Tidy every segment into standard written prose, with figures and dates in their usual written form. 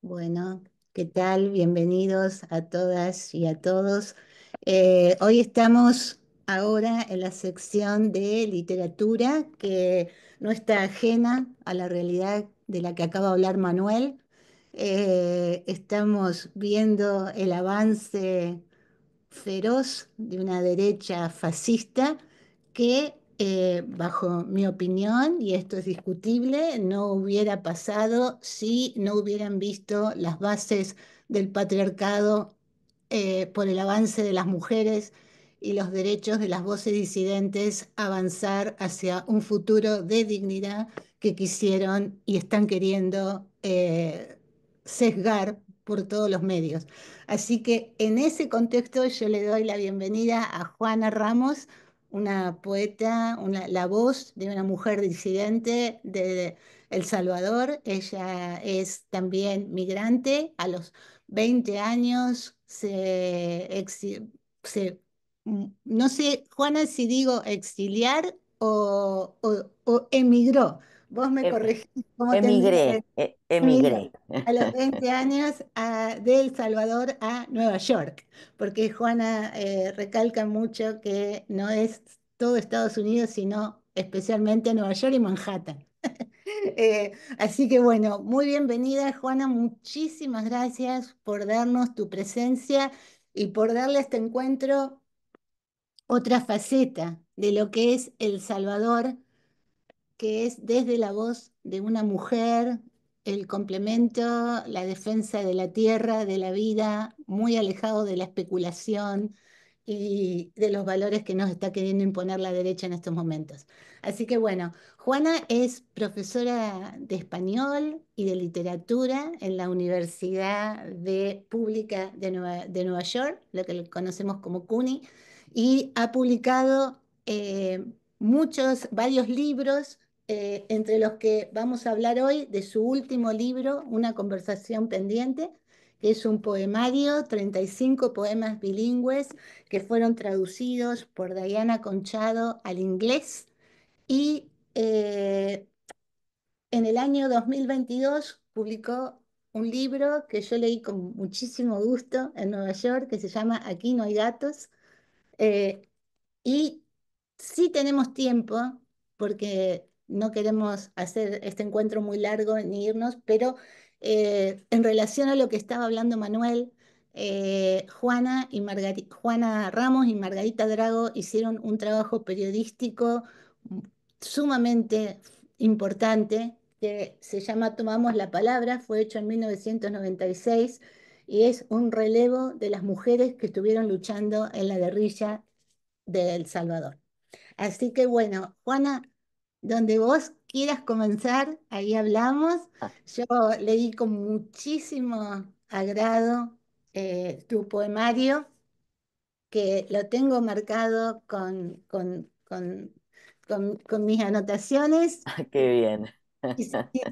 Bueno, ¿qué tal? Bienvenidos a todas y a todos. Hoy estamos ahora en la sección de literatura que no está ajena a la realidad de la que acaba de hablar Manuel. Estamos viendo el avance feroz de una derecha fascista que, bajo mi opinión, y esto es discutible, no hubiera pasado si no hubieran visto las bases del patriarcado por el avance de las mujeres y los derechos de las voces disidentes avanzar hacia un futuro de dignidad que quisieron y están queriendo sesgar por todos los medios. Así que en ese contexto yo le doy la bienvenida a Juana Ramos, una poeta, la voz de una mujer disidente de El Salvador. Ella es también migrante. A los 20 años no sé, Juana, si digo exiliar o emigró. Vos me Em- corregís cómo tendría Emigré, que emigrar emigré. a los 20 años de El Salvador a Nueva York, porque Juana recalca mucho que no es todo Estados Unidos, sino especialmente Nueva York y Manhattan. Así que bueno, muy bienvenida Juana, muchísimas gracias por darnos tu presencia y por darle a este encuentro otra faceta de lo que es El Salvador, que es desde la voz de una mujer, el complemento, la defensa de la tierra, de la vida, muy alejado de la especulación y de los valores que nos está queriendo imponer la derecha en estos momentos. Así que bueno, Juana es profesora de español y de literatura en la Pública de Nueva York, lo que conocemos como CUNY, y ha publicado varios libros, entre los que vamos a hablar hoy de su último libro, Una conversación pendiente, que es un poemario, 35 poemas bilingües que fueron traducidos por Diana Conchado al inglés y en el año 2022 publicó un libro que yo leí con muchísimo gusto en Nueva York, que se llama Aquí no hay gatos. Eh, y sí tenemos tiempo, porque no queremos hacer este encuentro muy largo ni irnos, pero en relación a lo que estaba hablando Manuel, Juana Ramos y Margarita Drago hicieron un trabajo periodístico sumamente importante que se llama Tomamos la Palabra, fue hecho en 1996 y es un relevo de las mujeres que estuvieron luchando en la guerrilla de El Salvador. Así que bueno, Juana, donde vos quieras comenzar, ahí hablamos. Ah, Yo leí con muchísimo agrado tu poemario, que lo tengo marcado con mis anotaciones. qué bien.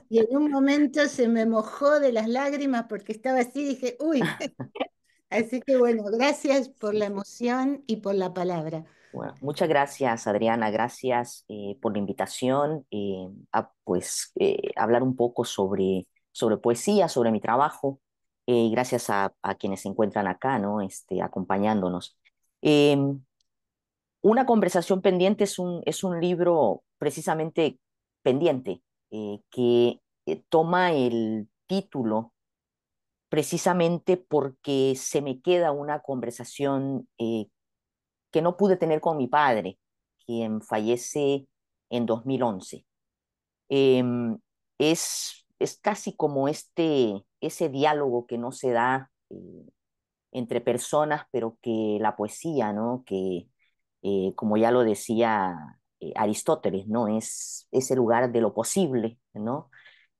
Y en un momento se me mojó de las lágrimas porque estaba así, dije, uy. Así que bueno, gracias por Sí. la emoción y por la palabra. Bueno, muchas gracias, Adriana. Gracias por la invitación a hablar un poco sobre poesía, sobre mi trabajo. Gracias a quienes se encuentran acá, ¿no? Acompañándonos. Eh, una conversación pendiente es un libro precisamente pendiente que toma el título precisamente porque se me queda una conversación que no pude tener con mi padre, quien fallece en 2011. Em, es casi como ese diálogo que no se da entre personas, pero que la poesía, ¿no? Que, como ya lo decía Aristóteles, ¿no? Es ese lugar de lo posible, ¿no?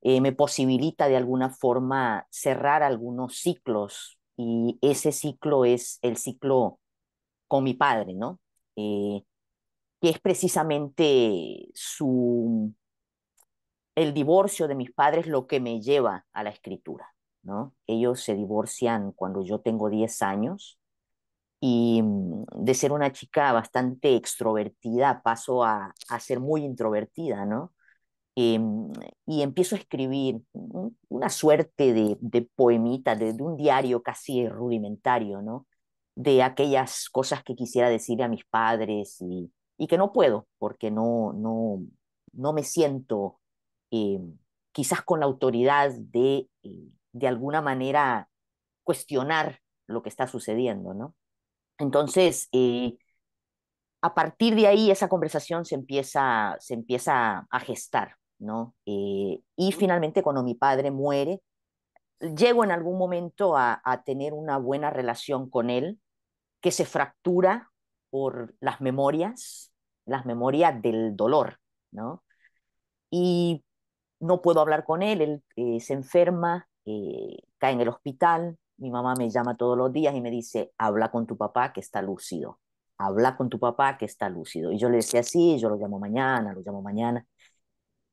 Me posibilita de alguna forma cerrar algunos ciclos y ese ciclo es el ciclo con mi padre, ¿no? Eh, que es precisamente el divorcio de mis padres lo que me lleva a la escritura, ¿no? Ellos se divorcian cuando yo tengo 10 años y de ser una chica bastante extrovertida paso a ser muy introvertida, ¿no? y empiezo a escribir una suerte de poemita, de un diario casi rudimentario, ¿no? De aquellas cosas que quisiera decirle a mis padres y que no puedo, porque no me siento eh, quizás con la autoridad de alguna manera cuestionar lo que está sucediendo, ¿no? Entonces, a partir de ahí esa conversación se empieza a gestar, ¿no? Y finalmente cuando mi padre muere, llego en algún momento a tener una buena relación con él, que se fractura por las memorias del dolor, ¿no? Y no puedo hablar con él, él se enferma, cae en el hospital, mi mamá me llama todos los días y me dice, habla con tu papá que está lúcido, habla con tu papá que está lúcido. Y yo le decía, sí, yo lo llamo mañana,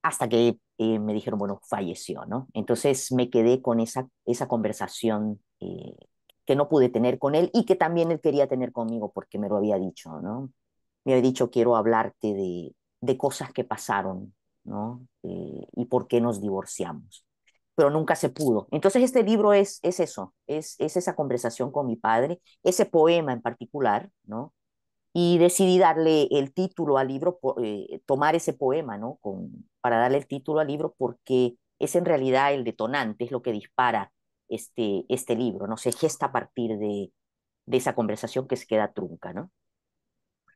hasta que me dijeron, bueno, falleció, ¿no? Entonces me quedé con esa conversación que no pude tener con él y que también él quería tener conmigo porque me lo había dicho, ¿no? Me había dicho, quiero hablarte de cosas que pasaron, ¿no? Y por qué nos divorciamos. Pero nunca se pudo. Entonces este libro es eso, es esa conversación con mi padre, ese poema en particular, ¿no? Y decidí darle el título al libro, tomar ese poema, ¿no? Para darle el título al libro porque es en realidad el detonante, es lo que dispara este libro, ¿no? Se gesta a partir de esa conversación que se queda trunca, ¿no?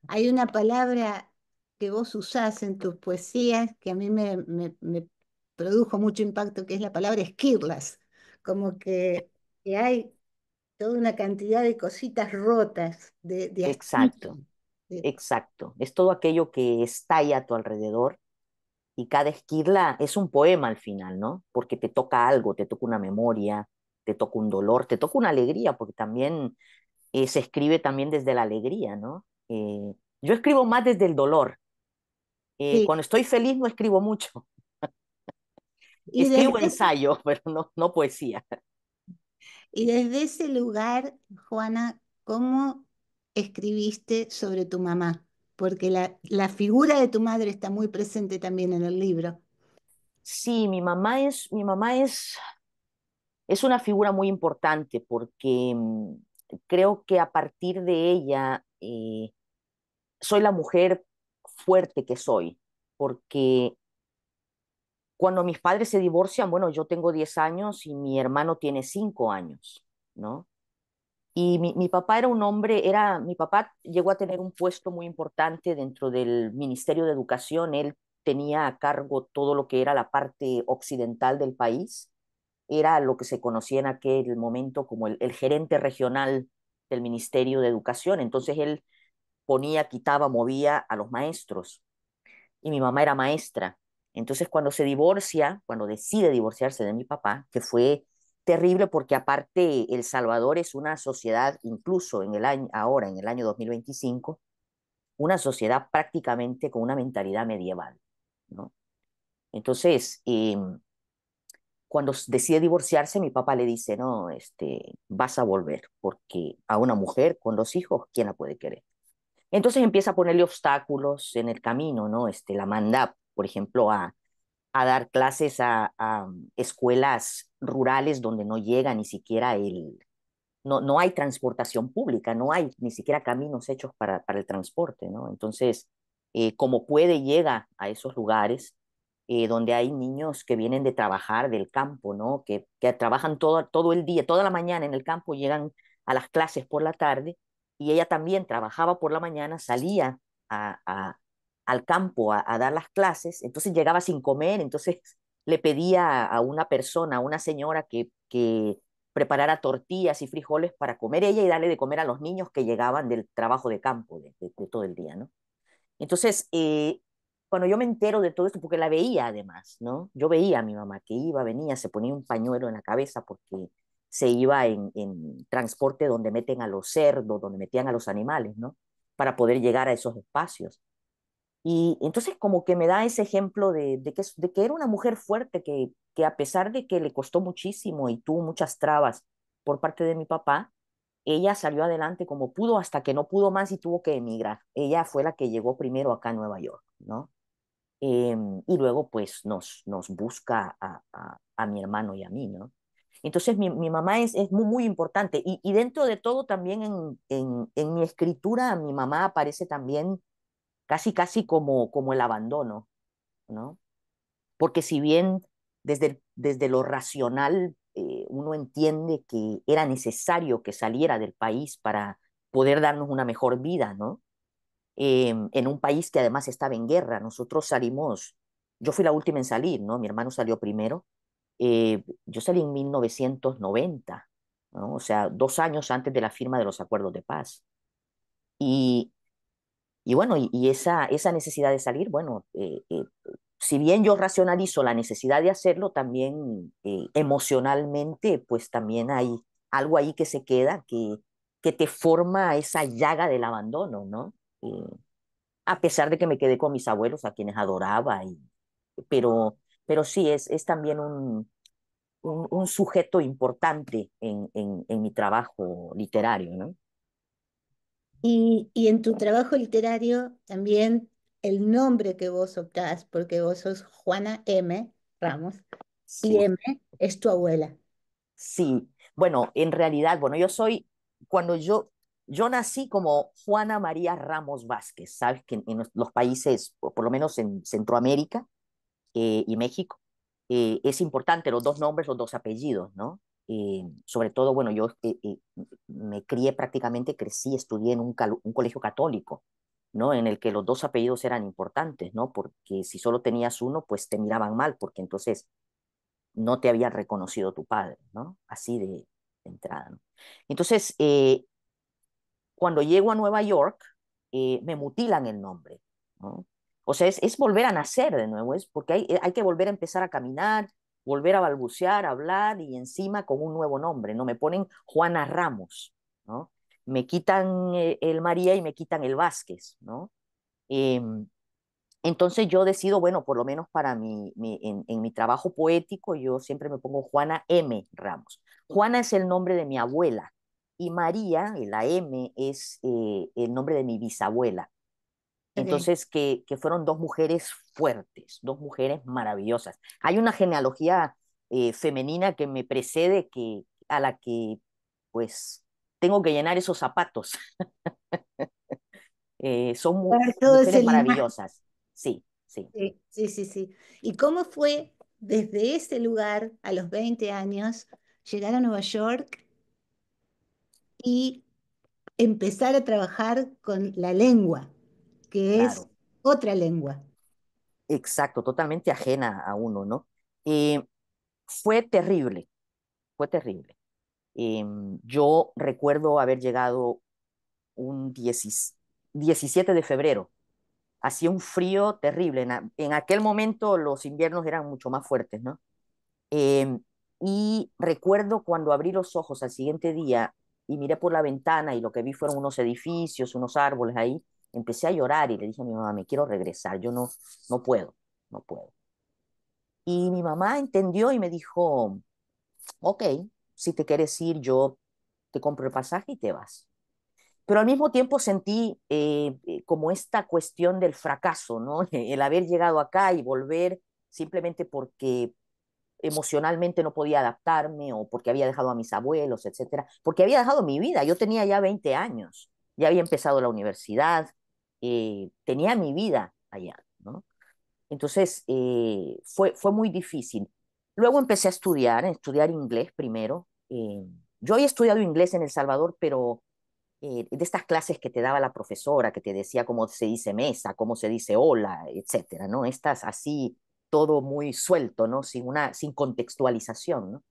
Hay una palabra que vos usás en tus poesías que a mí me produjo mucho impacto, que es la palabra esquirlas, como que hay toda una cantidad de cositas rotas, de Exacto, astitos. de- exacto. Es todo aquello que estalla a tu alrededor y cada esquirla es un poema al final, ¿no? Porque te toca algo, te toca una memoria, te toca un dolor, te toca una alegría, porque también se escribe también desde la alegría, ¿no? Yo escribo más desde el dolor. sí, Cuando estoy feliz no escribo mucho. y Escribo desde, ensayo, pero no poesía. y desde ese lugar, Juana, ¿cómo escribiste sobre tu mamá? Porque la figura de tu madre está muy presente también en el libro. Sí, es una figura muy importante porque creo que a partir de ella soy la mujer fuerte que soy, porque cuando mis padres se divorcian, bueno, yo tengo 10 años y mi hermano tiene 5 años, ¿no? Y mi papá era un hombre, mi papá llegó a tener un puesto muy importante dentro del Ministerio de Educación. Él tenía a cargo todo lo que era la parte occidental del país. Era lo que se conocía en aquel momento como el gerente regional del Ministerio de Educación. Entonces él ponía, quitaba, movía a los maestros y mi mamá era maestra. Entonces, cuando se divorcia, cuando decide divorciarse de mi papá, que fue terrible porque aparte El Salvador es una sociedad, incluso en el año, ahora en el año 2025, una sociedad prácticamente con una mentalidad medieval, ¿no? Entonces, cuando decide divorciarse, mi papá le dice, no, vas a volver, porque a una mujer con 2 hijos, ¿quién la puede querer? Entonces empieza a ponerle obstáculos en el camino, ¿no? La manda, por ejemplo, a dar clases a escuelas rurales donde no llega ni siquiera no hay transportación pública, no hay ni siquiera caminos hechos para el transporte, ¿no? Entonces, como puede, llega a esos lugares donde hay niños que vienen de trabajar del campo, ¿no? Que trabajan todo el día, toda la mañana en el campo, llegan a las clases por la tarde, y ella también trabajaba por la mañana, salía a, a- al campo a dar las clases, entonces llegaba sin comer, entonces le pedía a una persona, a una señora que preparara tortillas y frijoles para comer ella y darle de comer a los niños que llegaban del trabajo de campo de todo el día, ¿no? Entonces, cuando yo me entero de todo esto, porque la veía además, ¿no? Yo veía a mi mamá que iba, venía, se ponía un pañuelo en la cabeza porque se iba en transporte donde meten a los cerdos, donde metían a los animales, ¿no? Para poder llegar a esos espacios. Y entonces como que me da ese ejemplo de que era una mujer fuerte, que a pesar de que le costó muchísimo y tuvo muchas trabas por parte de mi papá, ella salió adelante como pudo hasta que no pudo más y tuvo que emigrar. Ella fue la que llegó primero acá a Nueva York, ¿no? y luego pues nos busca a mi hermano y a mí, ¿no? Entonces mi mamá es muy, muy importante y dentro de todo también en mi escritura mi mamá aparece también casi, casi como el abandono, ¿no? Porque si bien desde lo racional uno entiende que era necesario que saliera del país para poder darnos una mejor vida, ¿no? En un país que además estaba en guerra. Nosotros salimos, yo fui la última en salir, ¿no? Mi hermano salió primero. Yo salí en 1990, ¿no? O sea, 2 años antes de la firma de los acuerdos de paz. Y, y bueno, y esa necesidad de salir, bueno, si bien yo racionalizo la necesidad de hacerlo, también emocionalmente, pues también hay algo ahí que se queda, que te forma esa llaga del abandono, ¿no? A pesar de que me quedé con mis abuelos, a quienes adoraba, pero, pero sí, es también un sujeto importante en mi trabajo literario, ¿no? Y en tu trabajo literario también el nombre que vos optás, porque vos sos Juana M. Ramos, y Sí, M es tu abuela. sí. Bueno, en realidad, bueno, cuando yo nací como Juana María Ramos Vázquez, ¿sabes? Que en los países, por lo menos en Centroamérica, y México, es importante los dos nombres, los dos apellidos, ¿no? Sobre todo, bueno, yo me crié prácticamente, crecí, estudié en un colegio católico, ¿no? En el que los dos apellidos eran importantes, ¿no? Porque si solo tenías uno, pues te miraban mal, porque entonces no te habían reconocido tu padre, ¿no? Así de entrada, ¿no? Entonces, cuando llego a Nueva York, me mutilan el nombre, ¿no? O sea, es volver a nacer de nuevo, es porque hay que volver a empezar a caminar, volver a balbucear, a hablar y encima con un nuevo nombre, ¿no? Me ponen Juana Ramos, ¿no? Me quitan el María y me quitan el Vázquez, ¿no? Eh, entonces yo decido, bueno, por lo menos para en mi trabajo poético, yo siempre me pongo Juana M. Ramos. Juana es el nombre de mi abuela y María, la M, es el nombre de mi bisabuela. Ok. Entonces, que fueron dos mujeres fuertes, dos mujeres maravillosas. Hay una genealogía femenina que me precede a la que, pues, tengo que llenar esos zapatos. Son Ver todo ese mujeres linaje. maravillosas. Sí, sí. Sí, sí, sí, sí. ¿Y cómo fue desde ese lugar a los 20 años llegar a Nueva York y empezar a trabajar con la lengua, que es Claro. otra lengua? Exacto, totalmente ajena a uno, ¿no? Eh, fue terrible, fue terrible. Yo recuerdo haber llegado un 17 de febrero. Hacía un frío terrible. En aquel momento los inviernos eran mucho más fuertes, ¿no? Eh, y recuerdo cuando abrí los ojos al siguiente día y miré por la ventana y lo que vi fueron unos edificios, unos árboles ahí, empecé a llorar y le dije a mi mamá, me quiero regresar, yo no puedo, no puedo. Y mi mamá entendió y me dijo, ok, si te quieres ir, yo te compro el pasaje y te vas. Pero al mismo tiempo sentí como esta cuestión del fracaso, ¿no? El haber llegado acá y volver simplemente porque emocionalmente no podía adaptarme o porque había dejado a mis abuelos, etcétera, porque había dejado mi vida. Yo tenía ya 20 años, ya había empezado la universidad, tenía mi vida allá, ¿no? Entonces, fue muy difícil. Luego empecé a estudiar inglés primero. Yo había estudiado inglés en El Salvador, pero de estas clases que te daba la profesora, que te decía cómo se dice mesa, cómo se dice hola, etcétera, ¿no? Estas así, todo muy suelto, ¿no? Sin contextualización, ¿no?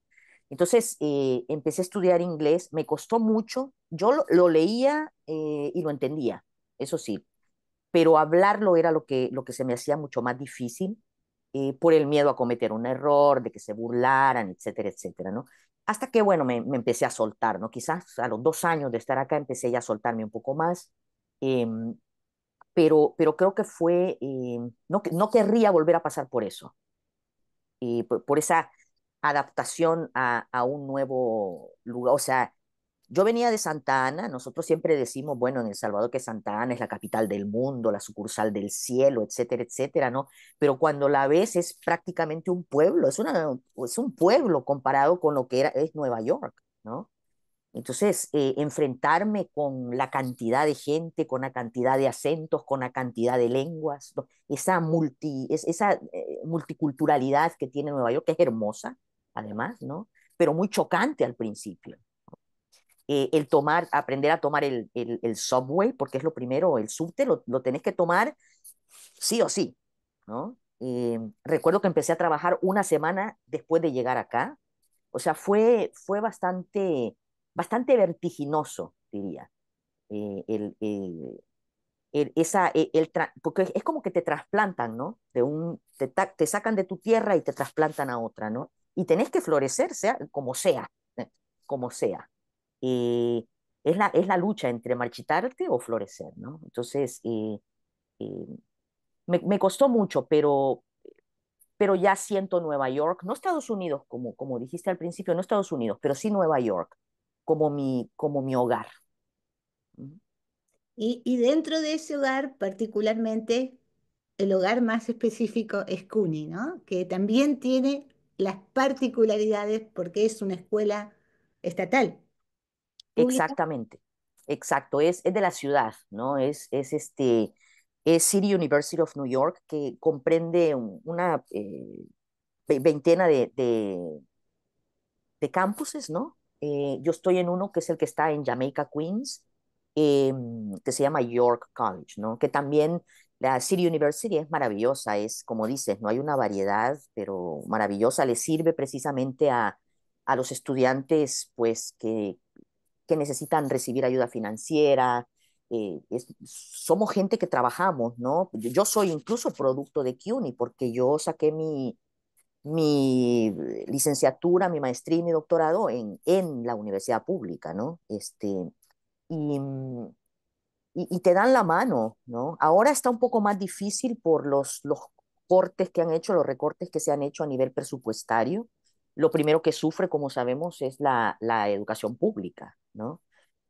Entonces, empecé a estudiar inglés, me costó mucho, yo lo leía y lo entendía, eso sí, pero hablarlo era lo que se me hacía mucho más difícil por el miedo a cometer un error, de que se burlaran, etcétera, etcétera, ¿no? Hasta que, bueno, me empecé a soltar, ¿no? Quizás a los 2 años de estar acá empecé ya a soltarme un poco más, eh, pero creo que no querría volver a pasar por eso, por esa adaptación a un nuevo lugar, o sea, yo venía de Santa Ana, nosotros siempre decimos, bueno, en El Salvador que Santa Ana es la capital del mundo, la sucursal del cielo, etcétera, etcétera, ¿no? Pero cuando la ves es prácticamente un pueblo, es un pueblo comparado con lo que es Nueva York, ¿no? Entonces, enfrentarme con la cantidad de gente, con la cantidad de acentos, con la cantidad de lenguas, ¿no? Esa multiculturalidad que tiene Nueva York, que es hermosa, además, ¿no? Pero muy chocante al principio. Aprender a tomar el subway, porque es lo primero, el subte lo tenés que tomar sí o sí, ¿no? Recuerdo que empecé a trabajar una semana después de llegar acá, o sea, fue bastante vertiginoso, diría. Eh, el, el, porque es como que te trasplantan, ¿no? Te sacan de tu tierra y te trasplantan a otra, ¿no? Y tenés que florecer, sea, como sea. Eh, es la lucha entre marchitarte o florecer, ¿no? Entonces, eh, me costó mucho, pero ya siento Nueva York, no Estados Unidos, como dijiste al principio, no Estados Unidos, pero sí Nueva York, como mi hogar. Y dentro de ese hogar, particularmente, el hogar más específico es CUNY, ¿no? Que también tiene las particularidades porque es una escuela estatal, pública. Exactamente, exacto, es de la ciudad, ¿no? Es City University of New York, que comprende una veintena de campuses, ¿no? Yo estoy en uno que es el que está en Jamaica, Queens, que se llama York College, ¿no? Que también la City University es maravillosa, es como dices, no hay una variedad, pero maravillosa, le sirve precisamente a los estudiantes, pues, que necesitan recibir ayuda financiera. Somos gente que trabajamos, ¿no? Yo soy incluso producto de CUNY porque yo saqué mi licenciatura, mi maestría y mi doctorado en la universidad pública, ¿no? Y, y te dan la mano, ¿no? Ahora está un poco más difícil por los cortes que han hecho, los recortes que se han hecho a nivel presupuestario. Lo primero que sufre, como sabemos, es la educación pública, ¿no?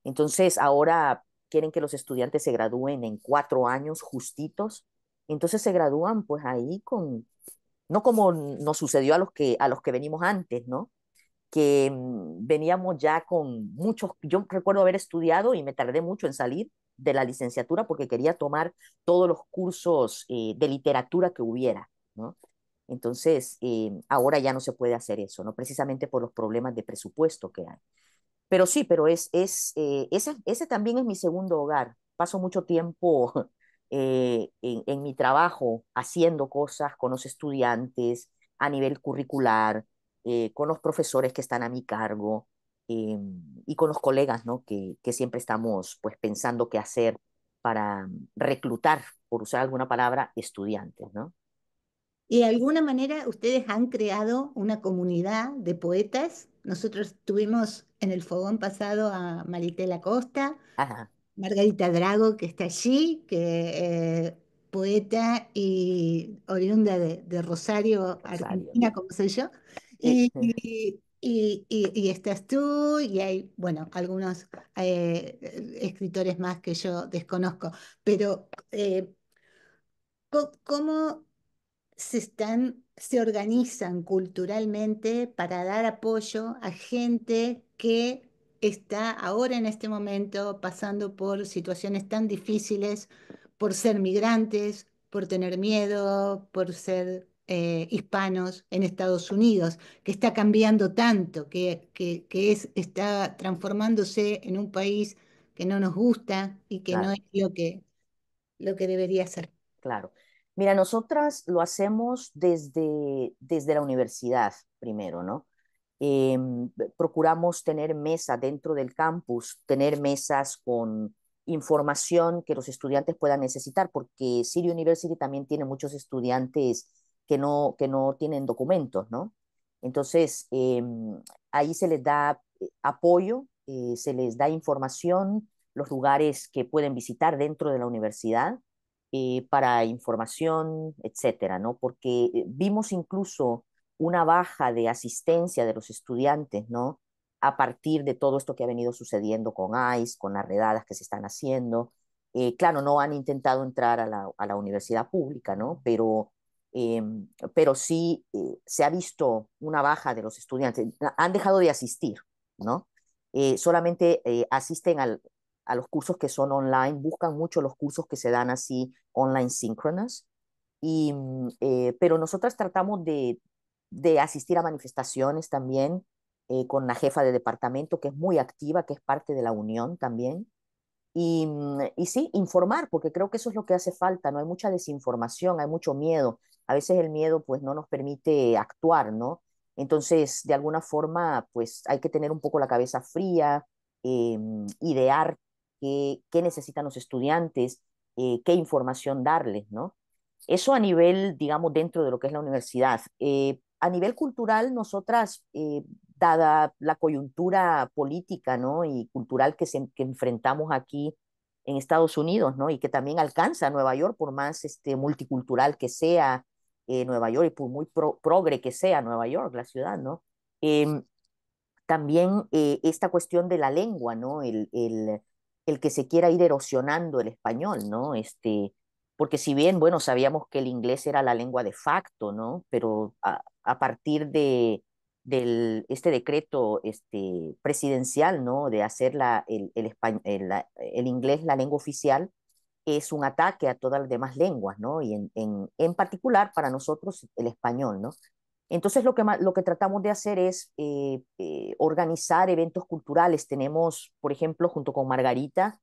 Entonces, ahora quieren que los estudiantes se gradúen en 4 años justitos. Entonces se gradúan pues ahí no como nos sucedió a los que venimos antes, ¿no? Que veníamos ya con yo recuerdo haber estudiado y me tardé mucho en salir de la licenciatura porque quería tomar todos los cursos de literatura que hubiera, ¿no? Entonces, ahora ya no se puede hacer eso, ¿no? Precisamente por los problemas de presupuesto que hay. Pero sí, pero ese también es mi segundo hogar. Paso mucho tiempo en mi trabajo haciendo cosas con los estudiantes a nivel curricular, con los profesores que están a mi cargo eh, y con los colegas, ¿no? Que siempre estamos pues pensando qué hacer para reclutar, por usar alguna palabra, estudiantes, ¿no? Y de alguna manera ustedes han creado una comunidad de poetas. Nosotros tuvimos en el fogón pasado a Maritela Costa, Ajá, Margarita Drago, que está allí, que poeta y oriunda de Rosario, Rosario. Argentina, como soy yo. Eh, Y estás tú, y hay, bueno, algunos escritores más que yo desconozco, pero ¿cómo se organizan culturalmente para dar apoyo a gente que está ahora en este momento pasando por situaciones tan difíciles, por ser migrantes, por tener miedo, por ser hispanos en Estados Unidos, que está cambiando tanto, está transformándose en un país que no nos gusta y que no claro. es lo que debería ser? Claro. Mira, nosotras lo hacemos desde la universidad primero, ¿no? Procuramos tener mesa dentro del campus, tener mesas con información que los estudiantes puedan necesitar, porque City University también tiene muchos estudiantes que no tienen documentos, ¿no? Entonces, ahí se les da apoyo, se les da información, los lugares que pueden visitar dentro de la universidad para información, etcétera, ¿no? Porque vimos incluso una baja de asistencia de los estudiantes, ¿no? a partir de todo esto que ha venido sucediendo con ICE, con las redadas que se están haciendo. Claro, no han intentado entrar a la universidad pública, ¿no? Eh, pero sí se ha visto una baja de los estudiantes. Han dejado de asistir, ¿no? Solamente asisten a los cursos que son online, buscan mucho los cursos que se dan así online synchronous. Pero nosotras tratamos de asistir a manifestaciones también con la jefa de departamento, que es muy activa, que es parte de la unión también. Y sí, informar, porque creo que eso es lo que hace falta, ¿no? Hay mucha desinformación, hay mucho miedo. A veces el miedo pues no nos permite actuar, ¿no? Entonces, de alguna forma, pues hay que tener un poco la cabeza fría, idear qué necesitan los estudiantes, qué información darles, ¿no? Eso a nivel, digamos, dentro de lo que es la universidad. A nivel cultural, nosotras, dada la coyuntura política, ¿no? Y cultural que enfrentamos aquí en Estados Unidos, ¿no? Y que también alcanza a Nueva York, por más multicultural que sea Nueva York y por muy progre que sea Nueva York, la ciudad, ¿no? Em, También esta cuestión de la lengua, ¿no? El que se quiera ir erosionando el español, ¿no? Porque si bien, bueno, sabíamos que el inglés era la lengua de facto, ¿no? Pero a partir este decreto presidencial, ¿no? De hacer el inglés la lengua oficial, es un ataque a todas las demás lenguas, ¿no? Y en particular para nosotros el español, ¿no? Entonces lo que tratamos de hacer es organizar eventos culturales. Tenemos, por ejemplo, junto con Margarita,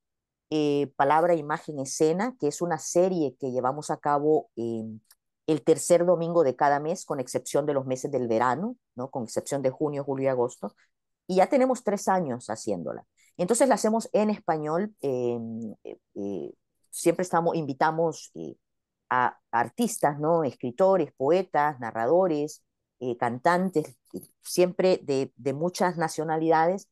Palabra, Imagen, Escena, que es una serie que llevamos a cabo el tercer domingo de cada mes, con excepción de los meses del verano, ¿no? Con excepción de junio, julio y agosto. Y ya tenemos 3 años haciéndola. Entonces la hacemos en español. Siempre invitamos a artistas, ¿no? Escritores, poetas, narradores, cantantes, siempre de muchas nacionalidades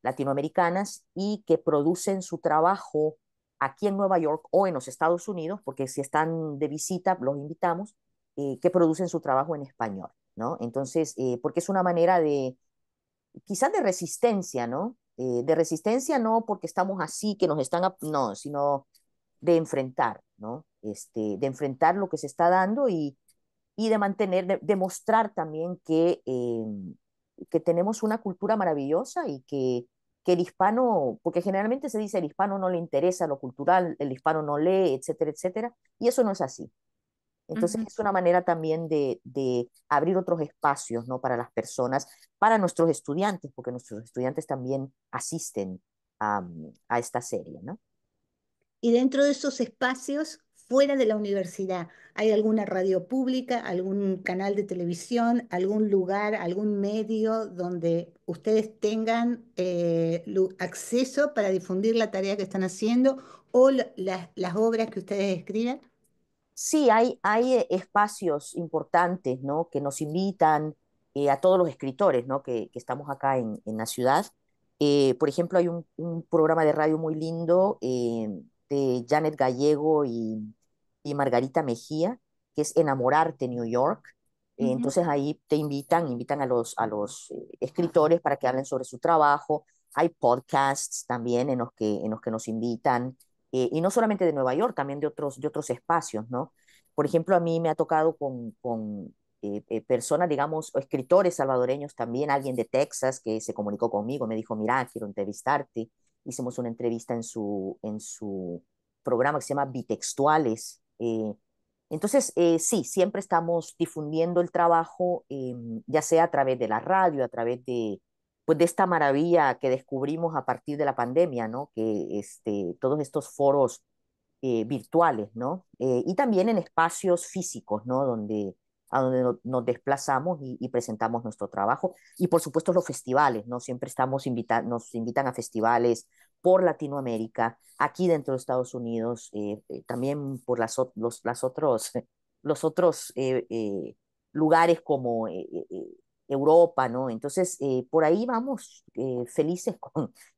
latinoamericanas y que producen su trabajo aquí en Nueva York o en los Estados Unidos, porque si están de visita los invitamos, que producen su trabajo en español, ¿no? Entonces, porque es una manera quizás de resistencia, ¿no? De resistencia no porque estamos así, que nos están, no, sino de enfrentar, ¿no? De enfrentar lo que se está dando y de mantener, de mostrar también que tenemos una cultura maravillosa y que el hispano, porque generalmente se dice el hispano no le interesa lo cultural, el hispano no lee, etcétera, etcétera, y eso no es así. Entonces Ujú. es una manera también de abrir otros espacios, ¿no? Para las personas, para nuestros estudiantes, porque nuestros estudiantes también asisten a esta serie, ¿no? Y dentro de esos espacios, fuera de la universidad, ¿hay alguna radio pública, algún canal de televisión, algún lugar, algún medio donde ustedes tengan acceso para difundir la tarea que están haciendo o las obras que ustedes escriben? Sí, hay espacios importantes, ¿no? Que nos invitan a todos los escritores, ¿no? Que estamos acá en la ciudad. Por ejemplo, hay un programa de radio muy lindo de Janet Gallego y Margarita Mejía, que es Enamorarte New York. Ujú. Entonces ahí invitan a los escritores para que hablen sobre su trabajo. Hay podcasts también en los que nos invitan y no solamente de Nueva York, también de otros espacios, ¿no? Por ejemplo, a mí me ha tocado con personas, digamos, o escritores salvadoreños también, alguien de Texas que se comunicó conmigo, me dijo, mira, quiero entrevistarte. Hicimos una entrevista en su programa que se llama Bitextuales. Entonces, sí, siempre estamos difundiendo el trabajo, ya sea a través de la radio, a través pues, de esta maravilla que descubrimos a partir de la pandemia, ¿no? Que todos estos foros virtuales, ¿no? Y también en espacios físicos, ¿no? A donde nos desplazamos y presentamos nuestro trabajo. Y por supuesto los festivales, ¿no? Siempre nos invitan a festivales por Latinoamérica, aquí dentro de Estados Unidos, también por los otros lugares como Europa, ¿no? Entonces, por ahí vamos felices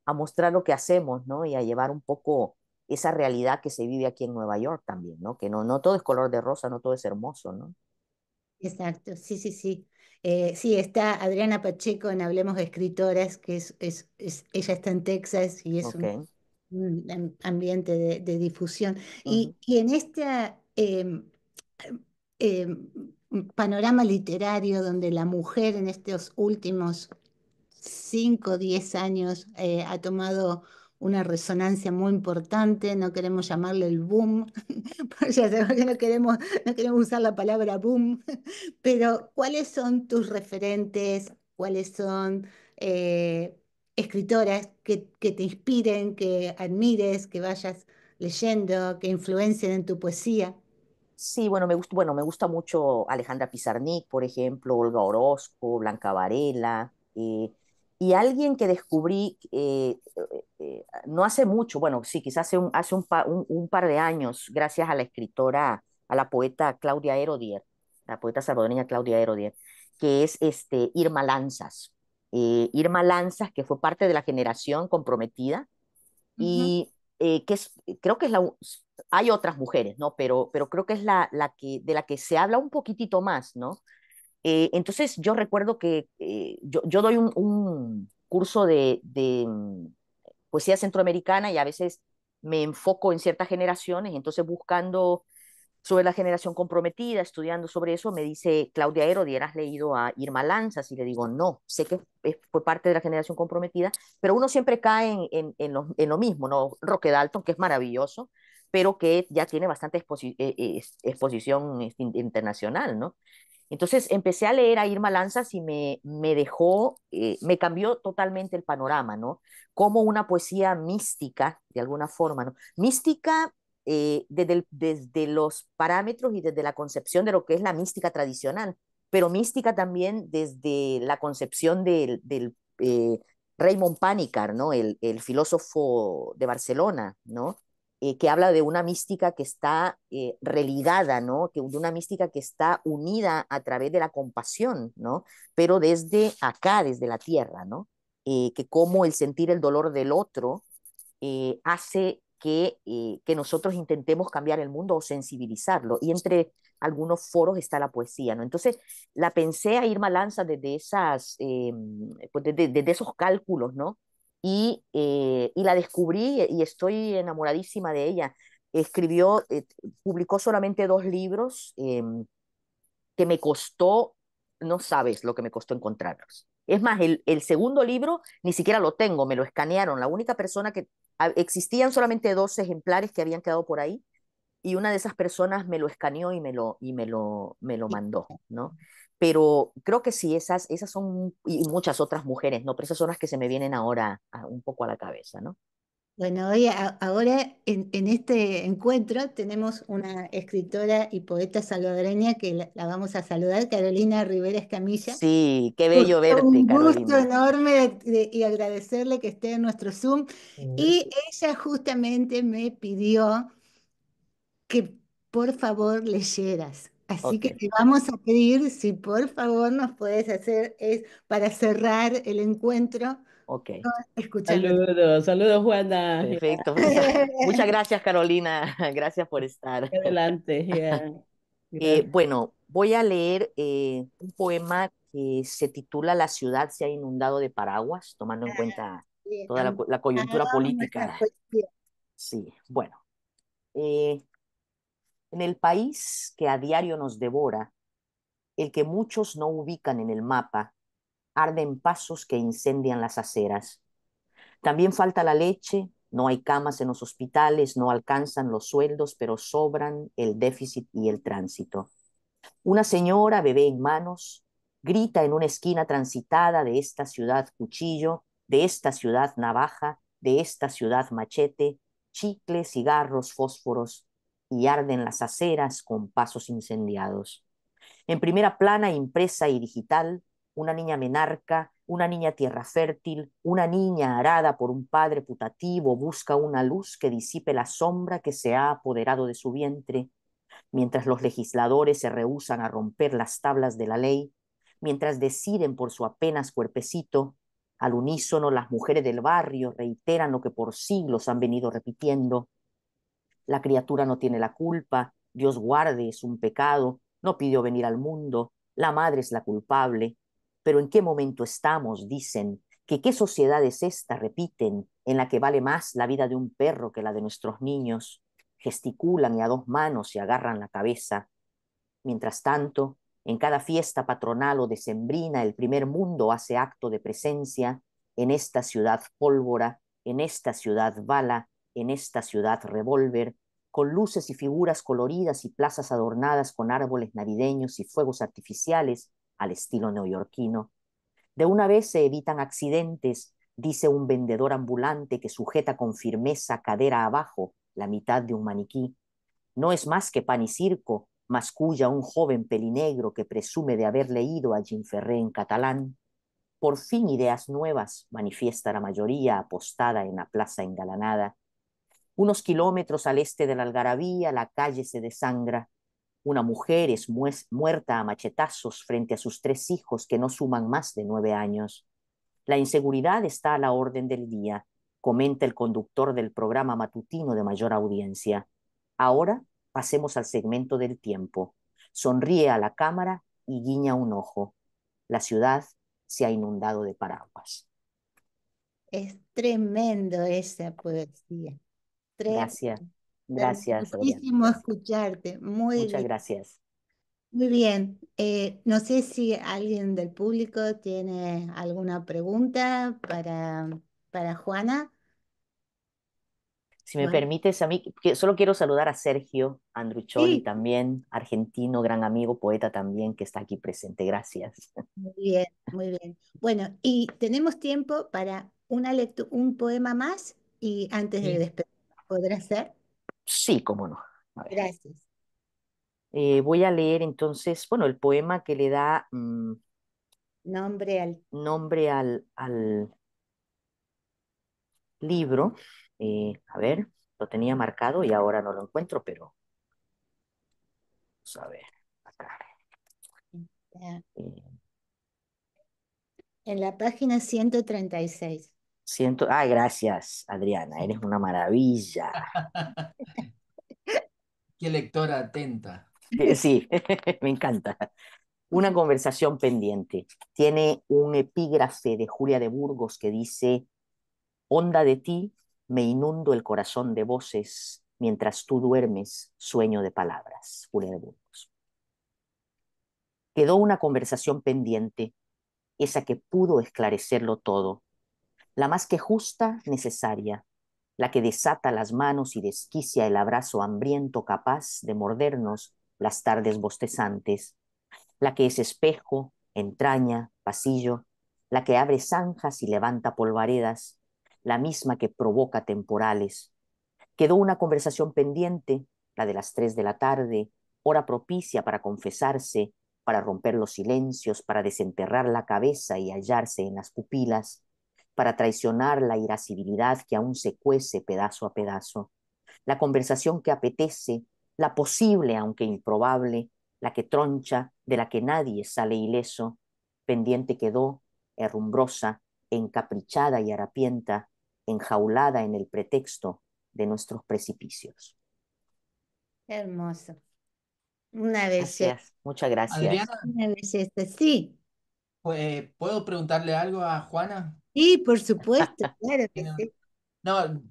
a mostrar lo que hacemos, ¿no? Y a llevar un poco esa realidad que se vive aquí en Nueva York también, ¿no? Que no todo es color de rosa, no todo es hermoso, ¿no? Exacto, sí, sí, sí. Sí, está Adriana Pacheco en Hablemos de Escritoras, que ella está en Texas y es Ok. un ambiente de difusión. Ujú. Y en este panorama literario donde la mujer en estos últimos 5 o 10 años ha tomado una resonancia muy importante, no queremos llamarle el boom, porque ya sabemos que no queremos usar la palabra boom, pero ¿cuáles son tus referentes? ¿Cuáles son eh, escritoras que te inspiren, que admires, que vayas leyendo, que influencien en tu poesía? Sí, bueno, me gusta mucho Alejandra Pizarnik, por ejemplo, Olga Orozco, Blanca Varela, y alguien que descubrí no hace mucho, bueno, sí, quizás un par de años, gracias a la escritora, a la poeta Claudia Erodier, la poeta salvadoreña Claudia Erodier, que es Irma Lanzas. Irma Lanzas, que fue parte de la generación comprometida Ujú, y creo que es hay otras mujeres, ¿no? Pero creo que es de la que se habla un poquitito más, ¿no? Entonces yo recuerdo que yo doy un curso de poesía centroamericana y a veces me enfoco en ciertas generaciones, entonces buscando sobre la generación comprometida, estudiando sobre eso, me dice Claudia Erodi, ¿has leído a Irma Lanzas? Y le digo, no, sé que fue parte de la generación comprometida, pero uno siempre cae en lo mismo, ¿no? Roque Dalton, que es maravilloso, pero que ya tiene bastante exposición internacional, ¿no? Entonces empecé a leer a Irma Lanzas y me dejó, me cambió totalmente el panorama, ¿no? Como una poesía mística, de alguna forma, ¿no? Mística desde los parámetros y desde la concepción de lo que es la mística tradicional, pero mística también desde la concepción del Raymond Panikkar, ¿no? El filósofo de Barcelona, ¿no? Que habla de una mística que está religada, ¿no? De una mística que está unida a través de la compasión, ¿no? Pero desde acá, desde la tierra, ¿no? Que como el sentir el dolor del otro hace que nosotros intentemos cambiar el mundo o sensibilizarlo. Y entre algunos foros está la poesía, ¿no? Entonces, la pensé a Irma Lanza pues desde esos cálculos, ¿no? Y la descubrí y estoy enamoradísima de ella. Escribió, publicó solamente 2 libros que me costó, no sabes lo que me costó encontrarlos. Es más, el segundo libro ni siquiera lo tengo, me lo escanearon. La única persona existían solamente 2 ejemplares que habían quedado por ahí y una de esas personas me lo escaneó y me lo mandó, ¿no? Pero creo que sí, esas son, y muchas otras mujeres, ¿no? Pero esas son las que se me vienen ahora un poco a la cabeza, ¿no? Bueno, hoy ahora en este encuentro tenemos una escritora y poeta salvadoreña que la vamos a saludar, Carolina Rivera Escamilla. Sí, qué bello verte, Un gusto Carolina. enorme y agradecerle que esté en nuestro Zoom. Mm. Y ella justamente me pidió que por favor leyeras. Así Ok, que te vamos a pedir si por favor nos puedes hacer, es para cerrar el encuentro, ok. escuchándote. Saludos, saludos Juana. Perfecto. Muchas gracias, Carolina. Gracias por estar. Adelante, gracias. Bueno, voy a leer un poema que se titula La ciudad se ha inundado de paraguas, tomando en cuenta Bien, toda la coyuntura amamos nuestra política. poesía. Sí, bueno. eh, en el país que a diario nos devora, el que muchos no ubican en el mapa, arden pasos que incendian las aceras. También falta la leche, no hay camas en los hospitales, no alcanzan los sueldos, pero sobran el déficit y el tránsito. Una señora, bebé en manos, grita en una esquina transitada de esta ciudad cuchillo, de esta ciudad navaja, de esta ciudad machete, chicle, cigarros, fósforos, y arden las aceras con pasos incendiados. En primera plana, impresa y digital, una niña menarca, una niña tierra fértil, una niña arada por un padre putativo busca una luz que disipe la sombra que se ha apoderado de su vientre, mientras los legisladores se rehúsan a romper las tablas de la ley, mientras deciden por su apenas cuerpecito, al unísono las mujeres del barrio reiteran lo que por siglos han venido repitiendo: la criatura no tiene la culpa, Dios guarde, es un pecado, no pidió venir al mundo, la madre es la culpable. Pero ¿en qué momento estamos? Dicen. ¿Que qué sociedad es esta? Repiten, en la que vale más la vida de un perro que la de nuestros niños. Gesticulan y a dos manos se agarran la cabeza. Mientras tanto, en cada fiesta patronal o decembrina, el primer mundo hace acto de presencia en esta ciudad pólvora, en esta ciudad bala, en esta ciudad revólver, con luces y figuras coloridas y plazas adornadas con árboles navideños y fuegos artificiales al estilo neoyorquino. De una vez se evitan accidentes, dice un vendedor ambulante que sujeta con firmeza cadera abajo la mitad de un maniquí. No es más que pan y circo, masculla un joven pelinegro que presume de haber leído a Jim Ferré en catalán. Por fin ideas nuevas, manifiesta la mayoría apostada en la plaza engalanada. Unos kilómetros al este de la Algarabía, la calle se desangra. Una mujer es muerta a machetazos frente a sus 3 hijos que no suman más de 9 años. La inseguridad está a la orden del día, comenta el conductor del programa matutino de mayor audiencia. Ahora pasemos al segmento del tiempo. Sonríe a la cámara y guiña un ojo. La ciudad se ha inundado de paraguas. Es tremendo esa poesía. Tremendo. Gracias, gracias, Adriana. Muchísimo escucharte. Muy Muchas bien. gracias. Muy bien. No sé si alguien del público tiene alguna pregunta para Juana. Si me Juan. permites, a mí que solo quiero saludar a Sergio Andruccioli Sí, también, argentino, gran amigo, poeta también, que está aquí presente. Gracias. muy bien, muy bien. Bueno, y tenemos tiempo para un poema más y antes de Sí. despedir, ¿podrá ser? Sí, cómo no. A ver. Gracias. Voy a leer entonces, bueno, el poema que le da Nombre al... nombre al libro. A ver, lo tenía marcado y ahora no lo encuentro, pero vamos a ver, acá. Eh, En la página 136. Gracias, Adriana, eres una maravilla. Qué lectora atenta. Sí, me encanta. Una conversación pendiente. Tiene un epígrafe de Julia de Burgos que dice: Honda de ti, me inundo el corazón de voces, mientras tú duermes, sueño de palabras. Julia de Burgos. Quedó una conversación pendiente, esa que pudo esclarecerlo todo, la más que justa, necesaria, la que desata las manos y desquicia el abrazo hambriento capaz de mordernos las tardes bostezantes, la que es espejo, entraña, pasillo, la que abre zanjas y levanta polvaredas, la misma que provoca temporales. Quedó una conversación pendiente, la de las 3 de la tarde, hora propicia para confesarse, para romper los silencios, para desenterrar la cabeza y hallarse en las pupilas, para traicionar la irascibilidad que aún se cuece pedazo a pedazo. La conversación que apetece, la posible aunque improbable, la que troncha, de la que nadie sale ileso, pendiente quedó, herrumbrosa, encaprichada y harapienta, enjaulada en el pretexto de nuestros precipicios. Hermoso. Una belleza. Gracias, muchas gracias. Adriana, Una belleza. Sí, ¿puedo preguntarle algo a Juana? sí, por supuesto, claro que Tiene- sí. No,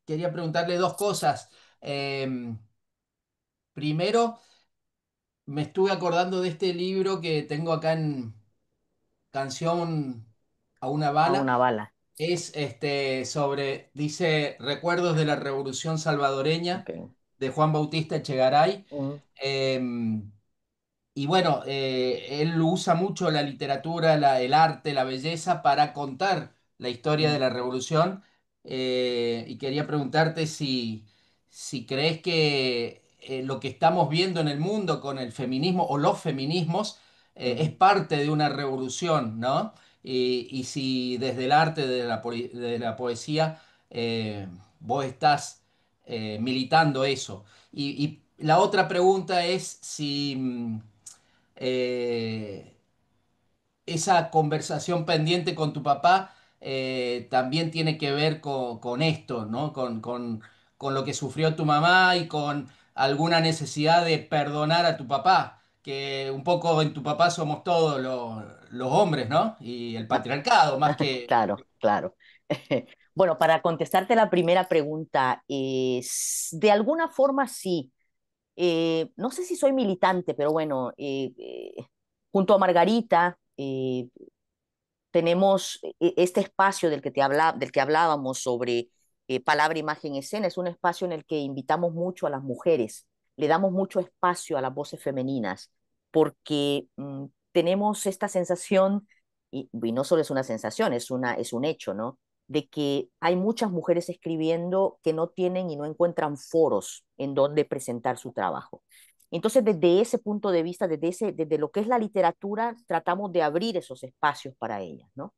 quería preguntarle dos cosas. Primero, me estuve acordando de este libro que tengo acá en Canción a una A bala. una bala. Es dice Recuerdos de la Revolución Salvadoreña Okay. de Juan Bautista Echegaray. Mm, Em, Y bueno, él usa mucho la literatura, el arte, la belleza para contar la historia de mm, la revolución. Y quería preguntarte si crees que lo que estamos viendo en el mundo con el feminismo o los feminismos es mm. parte de una revolución, ¿no? Y si desde el arte, de la poesía, vos estás militando eso. Y la otra pregunta es si eh, esa conversación pendiente con tu papá también tiene que ver con esto, ¿no? Con lo que sufrió tu mamá y con alguna necesidad de perdonar a tu papá, que un poco en tu papá somos todos los hombres, ¿no? Y el patriarcado, más que... Claro, claro. Bueno, para contestarte la primera pregunta, de alguna forma sí. No sé si soy militante, pero bueno, junto a Margarita tenemos este espacio del que hablábamos sobre palabra, imagen, escena. Es un espacio en el que invitamos mucho a las mujeres, le damos mucho espacio a las voces femeninas, porque tenemos esta sensación, y no solo es una sensación, es un hecho, ¿no? De que hay muchas mujeres escribiendo que no tienen y no encuentran foros en donde presentar su trabajo. Entonces, desde ese punto de vista, desde lo que es la literatura, tratamos de abrir esos espacios para ellas, ¿no?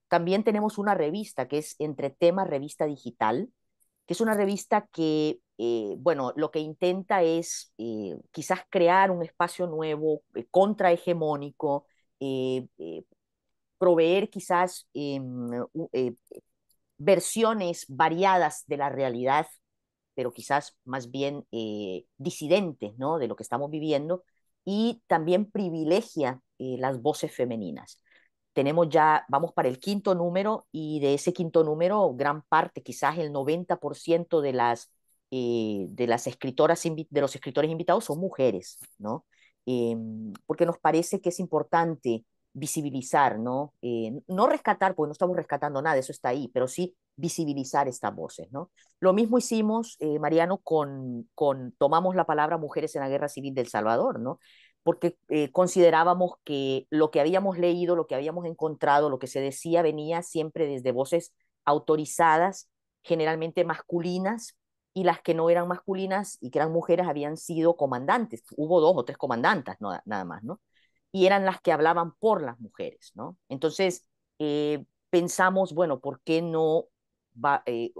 También tenemos una revista que es Entre Temas, Revista Digital, que es una revista que, bueno, lo que intenta es quizás crear un espacio nuevo, contrahegemónico, proveer quizás versiones variadas de la realidad, pero quizás más bien disidentes, ¿no? De lo que estamos viviendo, y también privilegia las voces femeninas. Tenemos ya, vamos para el quinto número, y de ese quinto número, gran parte, quizás el 90% de las escritoras, de los escritores invitados son mujeres, ¿no? Porque nos parece que es importante visibilizar, ¿no? No rescatar, porque no estamos rescatando nada, eso está ahí, pero sí visibilizar estas voces, ¿no? Lo mismo hicimos, Mariano, tomamos la palabra mujeres en la Guerra Civil del Salvador, ¿no? Porque considerábamos que lo que habíamos leído, lo que habíamos encontrado, lo que se decía venía siempre desde voces autorizadas, generalmente masculinas, y las que no eran masculinas y que eran mujeres habían sido comandantes. Hubo 2 o 3 comandantas, no, nada más, ¿no? Y eran las que hablaban por las mujeres, ¿no? Entonces, pensamos, bueno, ¿por qué no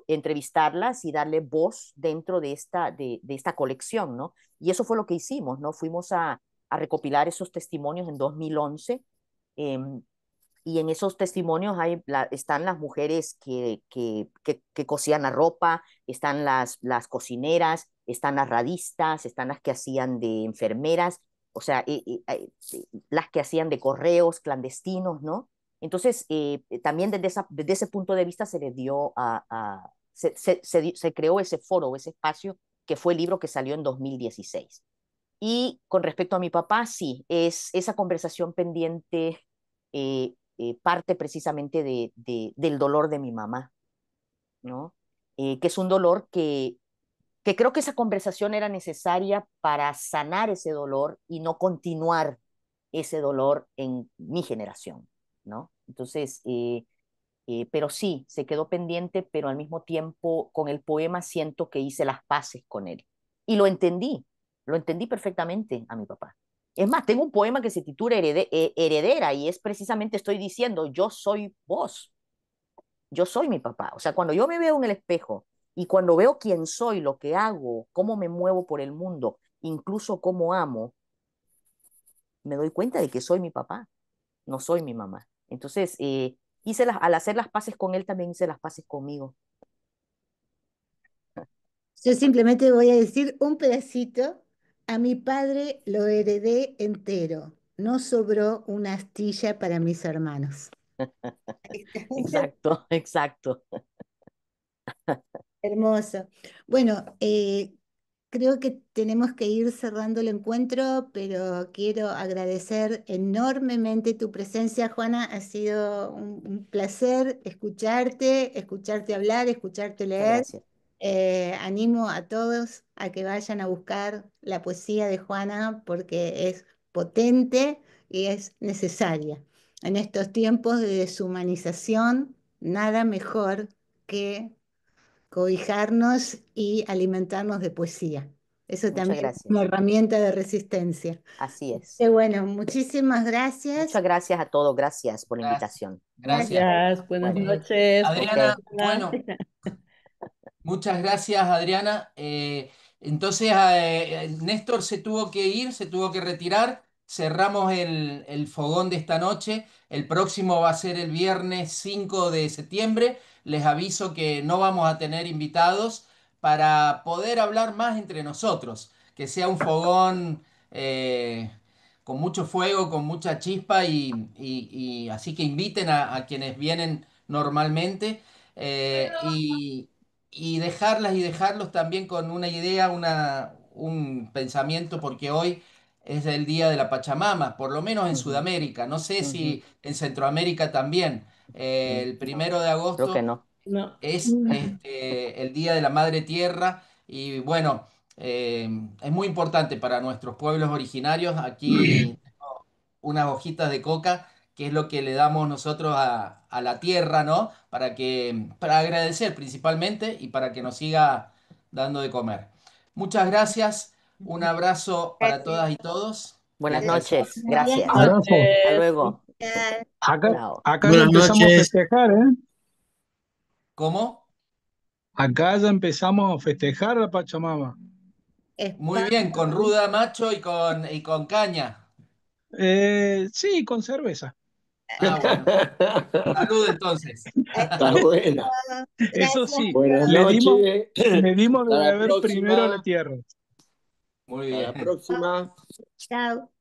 entrevistarlas y darle voz dentro de esta colección, ¿no? Y eso fue lo que hicimos, ¿no? Fuimos a recopilar esos testimonios en 2011. eh, y en esos testimonios están las mujeres que cosían la ropa, están las cocineras, están las radistas, están las que hacían de enfermeras, o sea, las que hacían de correos clandestinos, ¿no? Entonces, también desde ese punto de vista se le dio se creó ese foro, ese espacio, que fue el libro que salió en 2016. Y con respecto a mi papá, sí, es esa conversación pendiente, parte precisamente del dolor de mi mamá, ¿no? Que es un dolor que creo que esa conversación era necesaria para sanar ese dolor y no continuar ese dolor en mi generación, ¿no? Entonces, pero sí, se quedó pendiente, pero al mismo tiempo con el poema siento que hice las paces con él. Y lo entendí perfectamente a mi papá. Es más, tengo un poema que se titula Heredera, y es precisamente, estoy diciendo, yo soy vos, yo soy mi papá. O sea, cuando yo me veo en el espejo y cuando veo quién soy, lo que hago, cómo me muevo por el mundo, incluso cómo amo, me doy cuenta de que soy mi papá, no soy mi mamá. Entonces, al hacer las paces con él, también hice las paces conmigo. Yo simplemente voy a decir un pedacito. A mi padre lo heredé entero. No sobró una astilla para mis hermanos. Exacto, exacto. Hermoso. Bueno, creo que tenemos que ir cerrando el encuentro, pero quiero agradecer enormemente tu presencia, Juana. Ha sido un placer escucharte hablar, escucharte Muchas leer. gracias. Animo a todos a que vayan a buscar la poesía de Juana porque es potente y es necesaria. En estos tiempos de deshumanización, nada mejor que cobijarnos y alimentarnos de poesía. Eso Muchas también es una gracias. herramienta de resistencia. Así es. Bueno, muchísimas gracias. Muchas gracias a todos. Gracias por la Gracias. invitación. Gracias. Gracias, buenas Bueno, noches. ok. Adriana, Hola. bueno. Muchas gracias, Adriana. Entonces, Néstor se tuvo que ir, se tuvo que retirar. Cerramos el fogón de esta noche. El próximo va a ser el viernes 5 de septiembre. Les aviso que no vamos a tener invitados para poder hablar más entre nosotros, que sea un fogón eh, con mucho fuego, con mucha chispa y así que inviten a quienes vienen normalmente y dejarlas y dejarlos también con una idea, un pensamiento, porque hoy es el Día de la Pachamama, por lo menos en Ujú, Sudamérica, no sé ujú, si en Centroamérica también. mm. El 1 de Creo que agosto no. No. es el Día de la Madre Tierra y bueno, es muy importante para nuestros pueblos originarios. Aquí tengo unas hojitas de coca, que es lo que le damos nosotros a la tierra, ¿no? Para agradecer principalmente y para que nos siga dando de comer. Muchas gracias, un abrazo para Gracias. todas y todos y Buenas hasta el próximo. noches, María, gracias. Abrazo. Hasta Entonces, luego. Acá, Chao. acá ya Buenas empezamos a noches. festejar, ¿eh? ¿Cómo? Acá ya empezamos a festejar a Pachamama. Muy bien, con ruda macho y con caña. Sí, con cerveza. Ah, bueno. Salud entonces. Está buena. Eso gracias. sí, Buenas le dimos, noches. le dimos de Hasta la beber primero a la próxima. tierra. Muy Hasta la bien. próxima. Chao.